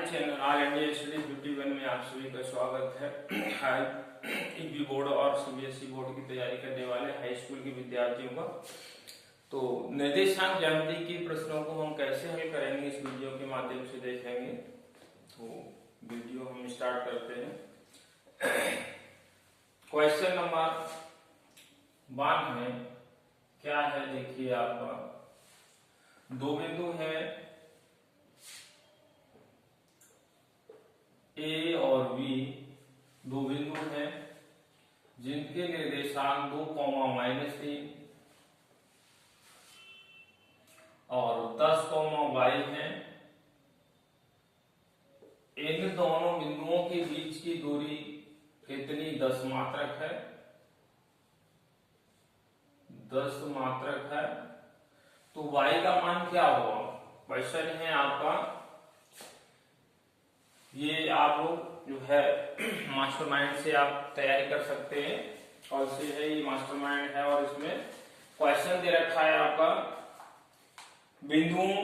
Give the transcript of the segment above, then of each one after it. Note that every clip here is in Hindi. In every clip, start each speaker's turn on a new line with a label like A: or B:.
A: चैनल ऑल इंडिया स्टडी 51 में आप सभी का स्वागत है। हाई ईपी बोर्ड और सीबीएसई बोर्ड की तैयारी करने वाले हाई स्कूल के विद्यार्थियों का तो निर्देशांक ज्यामिति के प्रश्नों को हम कैसे हल करेंगे इस वीडियो के माध्यम से देखेंगे। तो वीडियो हम स्टार्ट करते हैं। क्वेश्चन नंबर 1 है, क्या है देखिए आपका, दो बिंदु है ए और बी, दो बिंदु हैं जिनके निर्देशांक 2, -3 और 10, y हैं। इन दोनों बिंदुओं के बीच की दूरी कितनी 10 मात्रक है, 10 मात्रक है। तो y का मान क्या होगा? क्वेश्चन है आपका, ये आप लोग जो है मास्टरमाइंड से आप तैयारी कर सकते हैं। और से है ये मास्टरमाइंड है और इसमें क्वेश्चन दे रखा है आपका, बिंदुओं,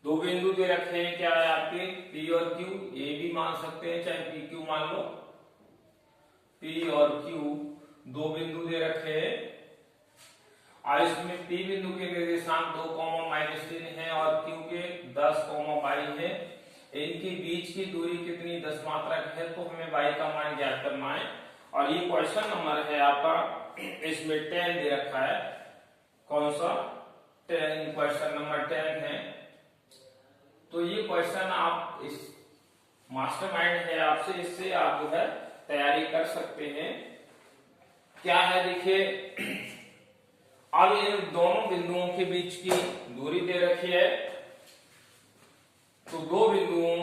A: दो बिंदु दे रखे हैं, क्या है आपके P और Q, ये भी मान सकते हैं चाहे PQ मान लो। P और Q दो बिंदु दे रखे हैं और इसमें P बिंदु के निर्देशांक 2, -3 है और Q के 10, y है। इनके बीच की दूरी कितनी 10 मात्रक है, तो हमें y का मान ज्ञात करना है। और ये क्वेश्चन नंबर है आपका, इसमें 10 दे रखा है। कौन सा 10? क्वेश्चन नंबर 10 है। तो ये क्वेश्चन आप इस मास्टरमाइंड है आपसे, इससे आप जो है तैयारी कर सकते हैं। क्या है देखिए, अब ये दोनों बिंदुओं के बीच की दूरी दे रखी है। तो दो बिंदुओं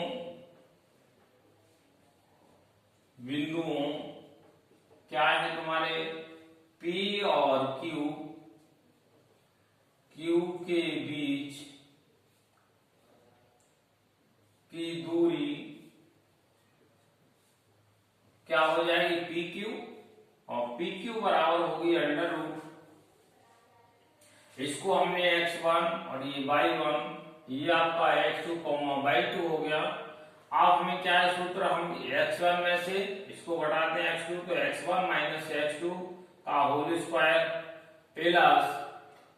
A: क्या है तुम्हारे P और Q के बीच की दूरी क्या हो जाएगी PQ, और PQ बराबर होगी √। इसको हमने x1 और ये y1, ये आपका x2, y2 हो गया। अब हमें क्या है सूत्र, हम x1 में से इसको घटाते हैं x2, तो x1 - x2 का whole square plus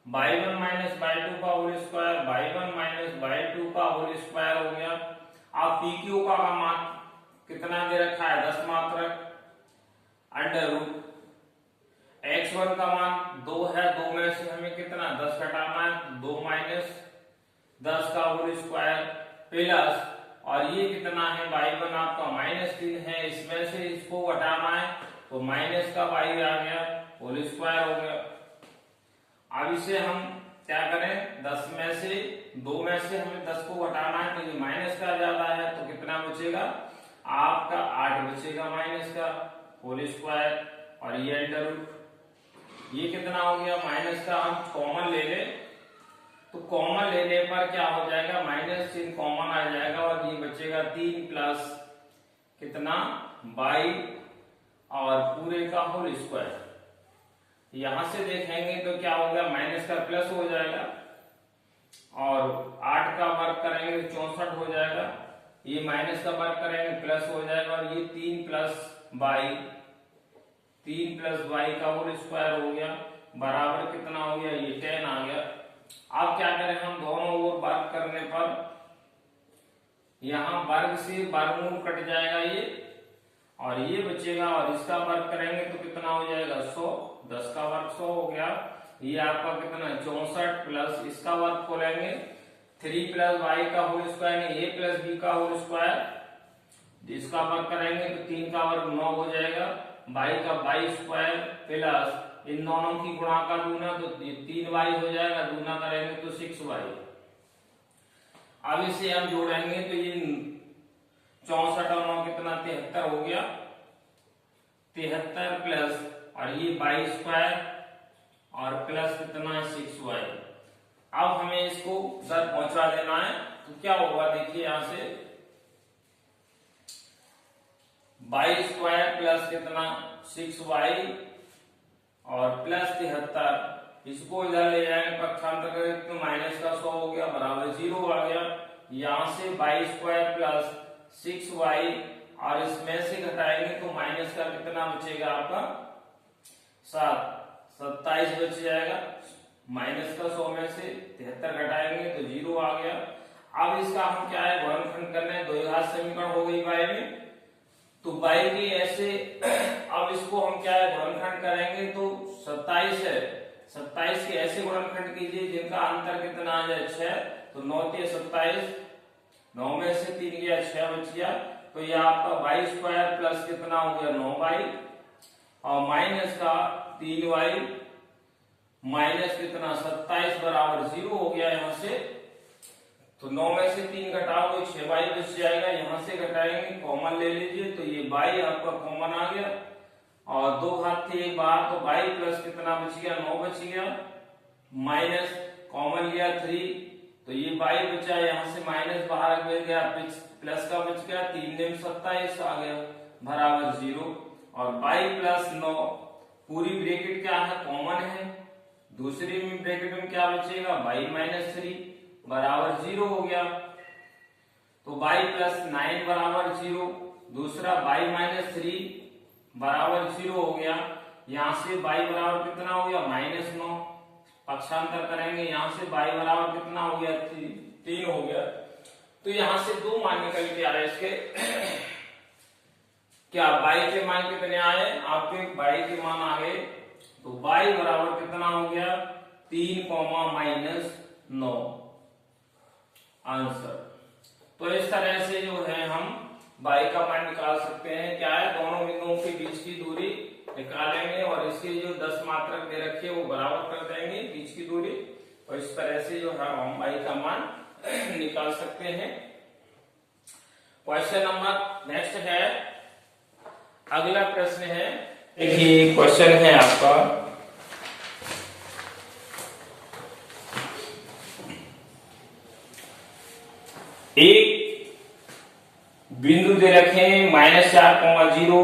A: y1 - y2 का होल स्क्वायर, y1 - y2 का होल स्क्वायर हो गया। अब PQ का मान कितना दे रखा है 10 मात्रक, √। x1 का मान 2 है, 2 में से हमें कितना 10 घटाना है, 2 - 10 का होल स्क्वायर प्लस, और ये कितना है y1 आपका -3 है, इसमें से इसको घटाना है तो माइनस का y आ गया, होल स्क्वायर हो गया। अब इसे हम क्या करें, 10 में से 2 में से हमें 10 को घटाना है, तो ये माइनस का ज्यादा है, तो कितना बचेगा आपका 8 बचेगा माइनस का होल स्क्वायर, और ये √। ये कितना हो गया माइनस का, हम कॉमन ले लें तो कॉमन लेने पर क्या हो जाएगा, माइनस चिन्ह कॉमन आ जाएगा और ये बचेगा 3 प्लस कितना y और पूरे का होल स्क्वायर। यहां से देखेंगे तो क्या होगा, माइनस का प्लस हो जाएगा और 8 का वर्ग करेंगे तो 64 हो जाएगा, ये माइनस का वर्ग करेंगे प्लस हो जाएगा, और ये 3 प्लस y का होल स्क्वायर हो गया, बराबर कितना हो गया, ये 10 आ गया। अब क्या करें, हम दोनों ओर वर्ग करने पर यहां वर्ग से वर्गमूल कट जाएगा ये, और ये बचेगा, और इसका वर्ग करेंगे तो कितना हो जाएगा 100, 10 का वर्ग 100 हो गया। ये आपका कितना 64 प्लस इसका वर्ग खोलेंगे 3 प्लस y का whole square, a plus b का होल स्क्वायर, इसका वर्ग करेंगे तो 3 का वर्ग 9 हो जाएगा, y का y स्क्वायर प्लस इन दोनों की गुणा का दूना, तो 3y हो जाएगा, दूना करेंगे तो 6y। अब इसे हम जोड़ेंगे तो ये 64 और 9 कितना 73 हो गया, 73 प्लस और ये y स्क्वायर और प्लस कितना 6y। अब हमें इसको उधर पहुंचा देना है, तो क्या होगा देखिए, यहां से y स्क्वायर प्लस कितना 6y और प्लस 73, इसको इधर ले जाएंगे पक्षांतर करें तो माइनस का 100 हो गया, बराबर 0 आ गया। यहाँ से वाई स्क्वायर प्लस 6y और इसमें से घटाएंगे तो माइनस का कितना बचेगा आपका 7, 27 बच जाएगा। माइनस का 100 में से 73 घटाएंगे तो 0 आ गया। अब इसका हम क्या है गुणनखंड करना है, द्विघात समीकरण हो गई y में, तो y की ऐसे अब इसको हम क्या है गुणनखंड करेंगे तो 27 है, 27 के ऐसे गुणनखंड कीजिए जिनका अंतर कितना आ जाए 6, तो 9 के 27, 9 में से 3 गया 6 बच गया, तो ये आपका वाई स्क्वायर प्लस कितना हो गया 9y और माइनस का 3y माइनस कितना 27 बराबर 0 हो गया। यहाँ से तो 9 में से 3 घटाओ तो 6y बच जाएगा, यहाँ से घटाएंगे कॉमन ले लीजिए तो ये y आपका कॉमन आ गया और 2 हाथ थे एक बार तो y प्लस कितना बच गया 9 बच गया, माइनस कॉमन लिया 3 तो ये y बचा, यहाँ से माइनस बाहर मिल गया प्लस का बच गया, 3 में 27 आ गया बराबर 0 और y प्लस 9 पूरी ब्रैकेट क्या है कॉमन है, दूसरी ब्रैकेट में क्या बचेगा y माइनस 3 बराबर 0 हो गया, तो y प्लस 9 बराबर 0, दूसरा y माइनस 3 बराबर 0 हो गया। यहाँ से y बराबर कितना हो गया -9, पक्षांतर करेंगे यहाँ से y बराबर कितना हो गया 3 हो गया, तो यहाँ से 2 मान निकल के आ रहे इसके क्या y के मान कितने आए आपके y के मान आ गए, तो y बराबर कितना हो गया 3, -9 आंसर। तो इस तरह से जो है हम y का मान निकाल सकते हैं, क्या है दोनों बिंदुओं के बीच की दूरी निकालेंगे और इसके जो 10 मात्रक दे रखे वो बराबर कर देंगे बीच की दूरी, और इस तरह से जो है हम y का मान निकाल सकते हैं। क्वेश्चन नंबर नेक्स्ट है, अगला प्रश्न है, देखिए क्वेश्चन है आपका एक बिंदु दे रखे हैं -4,0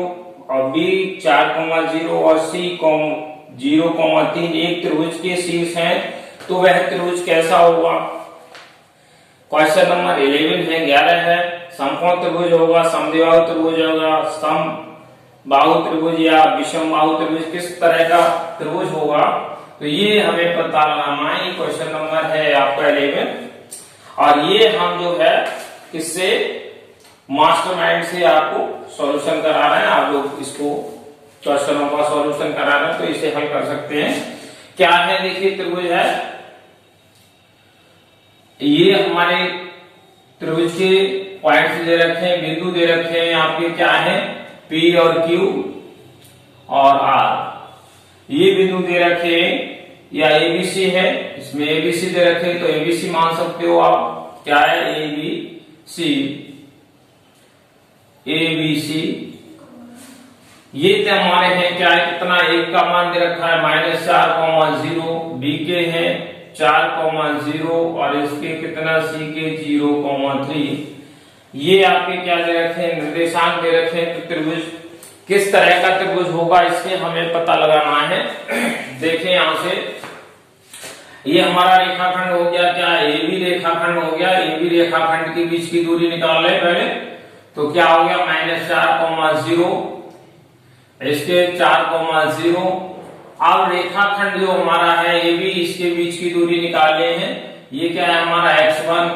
A: और b 4,0 और c 0,3 एक त्रिभुज के शीर्ष हैं, तो वह त्रिभुज कैसा होगा। क्वेश्चन नंबर 11 है, 11 है, समकोण त्रिभुज होगा, समद्विबाहु त्रिभुज होगा, समबाहु त्रिभुज या विषमबाहु त्रिभुज, किस तरह का त्रिभुज होगा, तो ये हमें पता लगाना है। क्वेश्चन नंबर है आपका 11 और ये हम जो है इससे मास्टरमाइंड से आपको सॉल्यूशन करा रहे हैं, आप लोग इसको क्वेश्चनों का सॉल्यूशन करा रहे हैं तो इसे हल कर सकते हैं। क्या है देखिए त्रिभुज है, ये हमारे त्रिभुज के पॉइंट्स दे रखे हैं, बिंदु दे रखे हैं आपके, क्या है P और Q और R, ये बिंदु दे रखे हैं, या ABC है, इसमें ABC दे रखे हैं तो ABC मान सकते हो आप, क्या है ABC, ये तो हमारे हैं क्या है कितना, एक का मान दे रखा है -4,0, B के हैं 4,0 और इसके कितना C के 0,3, ये आपके क्या दे रखे हैं निर्देशांक दे रखे हैं, तो त्रिभुज किस तरह का त्रिभुज होगा इसके हमें पता लगाना है। देखें यहां से ये हमारा रेखाखंड हो गया, क्या AB रेखाखंड हो गया, AB रेखाखंड के बीच की दूरी निकाल ले पहले, तो क्या हो गया -4,0 इसके 4,0। अब रेखाखंड जो हमारा है AB, इसके बीच की दूरी निकाले हैं, ये क्या है हमारा x1,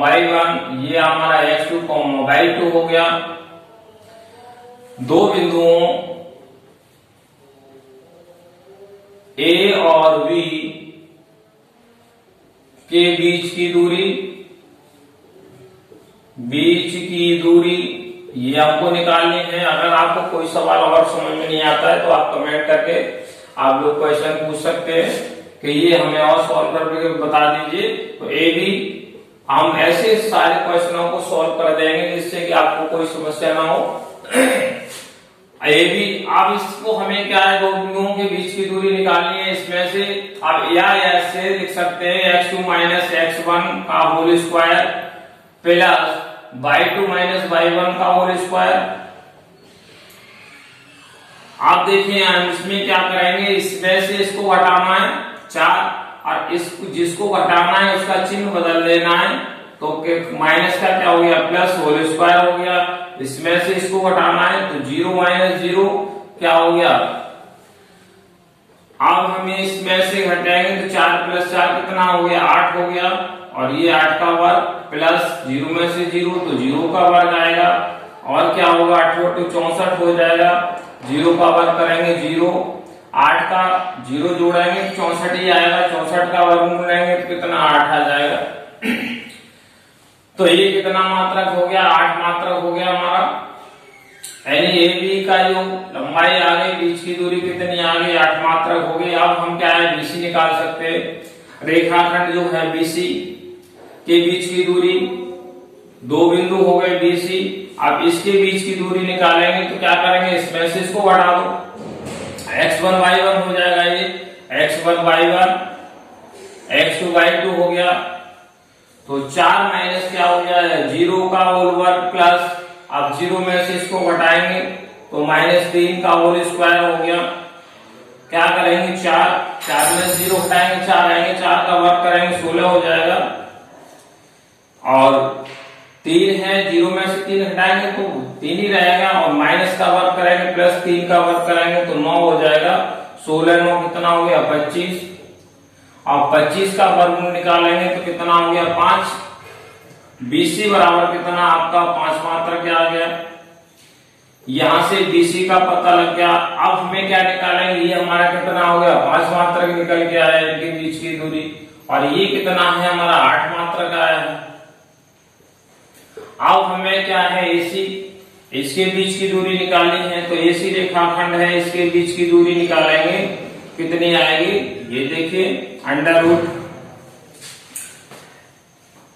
A: y1, ये हमारा x2, y2 हो गया। दो बिंदुओं A और B के बीच की दूरी ये आपको निकालनी है। अगर आपको कोई सवाल और समझ में नहीं आता है तो आप कमेंट करके आप लोग क्वेश्चन पूछ सकते हैं कि ये हमें और सॉल्व करके बता दीजिए। तो ए बी हम ऐसे सारे क्वेश्चनों को सॉल्व कर देंगे जिससे कि आपको कोई समस्या ना हो। ए बी अब इसको हमें क्या है दो बिंदुओं के बीच की दूरी निकालनी है। इसमें से आप या ऐसे लिख सकते हैं x2 माइनस x1 का whole square plus y2 minus y1 का होल स्क्वायर। आप देखिए हम इसमें क्या करेंगे, इसमें से इसको घटाना है 4 और इसको जिसको घटाना है उसका चिन्ह बदल देना है। तो माइनस का क्या हो गया प्लस होल स्क्वायर हो गया, इसमें से इसको घटाना है तो 0 माइनस 0 क्या हो गया। अब हमें इसमें से घटाएंगे तो 4 प्लस 4 कितना हो गया 8 हो गया, और ये 8 का वर्ग प्लस 0 में से 0 तो 0 का वर्ग आएगा, और क्या होगा 8 × 2 64 हो जाएगा, 0 का वर्ग करेंगे 0, 8 का 0 जोड़ेंगे 64 ही आएगा, 64 का वर्गमूल लेंगे तो कितना 8 आ जाएगा। तो ये कितना मात्रक हो गया 8 मात्रक हो गया हमारा, यानी ए बी का जो लंबाई आ गई, बीच की दूरी कितनी आ गई 8 मात्रक हो गई। अब हम क्या है बीसी निकाल सकते हैं। रेखाखंड जो है बीसी के बीच की दूरी, दो बिंदु हो गए बीसी, अब इसके बीच की दूरी निकालेंगे तो क्या करेंगे इसमें से इसको बढ़ा दो, x1 y1 हो जाएगा, ये x1 y1 x2 y2 हो गया, तो 4 माइनस क्या हो गया 0 का होल वर्ग प्लस, अब 0 में से इसको घटाएंगे तो -3 का होल स्क्वायर हो गया, क्या करेंगे 4 में 0 घटाएंगे 4 आएंगे, 4 का वर्ग करेंगे 16 हो जाएगा, और 3 है 0 में से 3 हटाएंगे तो 3 ही रहेगा, और माइनस का वर्ग करेंगे प्लस 3 का वर्ग करेंगे तो 9 हो जाएगा, 16 9 कितना हो गया 25, और 25 का वर्गमूल निकालेंगे तो कितना हो गया 5, BC बराबर कितना आपका 5 मात्रक क्या आ गया। यहां से BC का पता लग गया। अब हमें क्या निकालेंगे, ये हमारा कितना हो गया 5 मात्रक निकल के आया इनके बीच की दूरी, और ये कितना है हमारा 8 मात्रक आया है। अब हमें क्या है AC, इसके बीच की दूरी निकालनी है, तो AC रेखाखंड है, इसके बीच की दूरी निकालेंगे कितनी आएगी, ये देखिए √।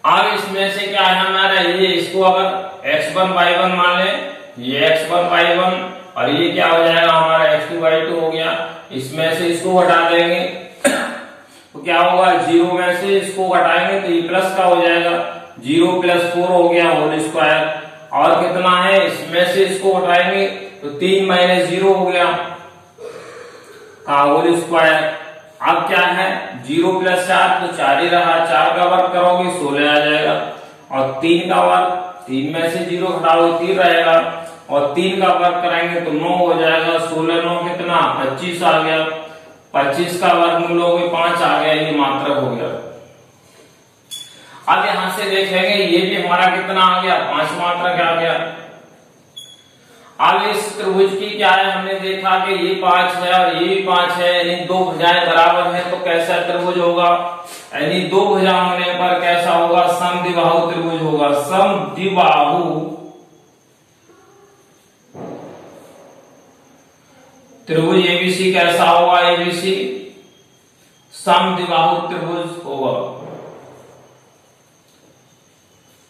A: अब इसमें से क्या है हमारा, ये इसको अगर x1 y1 मान ले, ये x1 y1, और ये क्या हो जाएगा हमारा x2 y2 हो गया, इसमें से इसको घटा देंगे तो क्या होगा 0 में से इसको घटाएंगे तो ये प्लस का हो जाएगा, 0 + 4 हो गया होल स्क्वायर, और कितना है इसमें से इसको घटाएंगे तो 3 - 0 हो गया का होल स्क्वायर। अब क्या है 0 + 4 तो 4 ही रहा, 4 का वर्ग करोगे 16 आ जाएगा, और 3 का वर्ग 3 में से 0 घटाओगे 3 रहेगा, और 3 का वर्ग करेंगे तो 9 हो जाएगा, 16 9 कितना 25 आ गया, 25 का वर्गमूल लोगे 5 आ गया, ये मात्रक हो गया। अब यहां से देखेंगे ये भी हमारा कितना आ गया 5 मात्रक आ गया। अब इस त्रिभुज की क्या है, हमने देखा कि ये 5 है और ये भी 5 है, यानी दो भुजाएं बराबर हैं, तो कैसा त्रिभुज होगा, यानी दो भुजा होने पर कैसा होगा समद्विबाहु त्रिभुज होगा। समद्विबाहु त्रिभुज ABC कैसा होगा, ABC समद्विबाहु त्रिभुज होगा,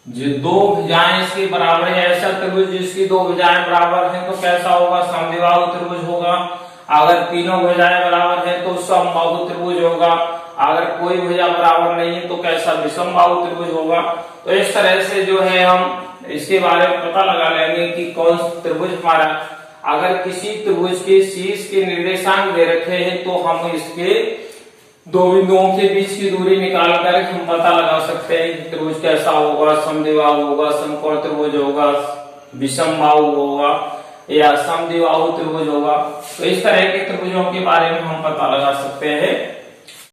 A: जो दो भुजाएं इसके बराबर है, ऐसा त्रिभुज जिसकी दो भुजाएं बराबर हैं तो कैसा होगा समद्विबाहु त्रिभुज होगा। अगर तीनों भुजाएं बराबर हैं तो समबाहु त्रिभुज होगा, अगर कोई भुजा बराबर नहीं है तो कैसा विषमबाहु त्रिभुज होगा। तो इस तरह से जो है हम इसके बारे में पता लगा लेंगे कि कौन त्रिभुज हमारा, अगर किसी त्रिभुज के शीर्ष के निर्देशांक दे रखे हैं तो हम इसके दो बिंदुओं के बीच की दूरी निकाल कर हम पता लगा सकते हैं कि त्रिभुज कैसा होगा, समद्विबाहु होगा, समकोण त्रिभुज होगा, विषमबाहु होगा या समद्विबाहु त्रिभुज होगा। तो इस तरह के त्रिभुजों के बारे में हम पता लगा सकते हैं।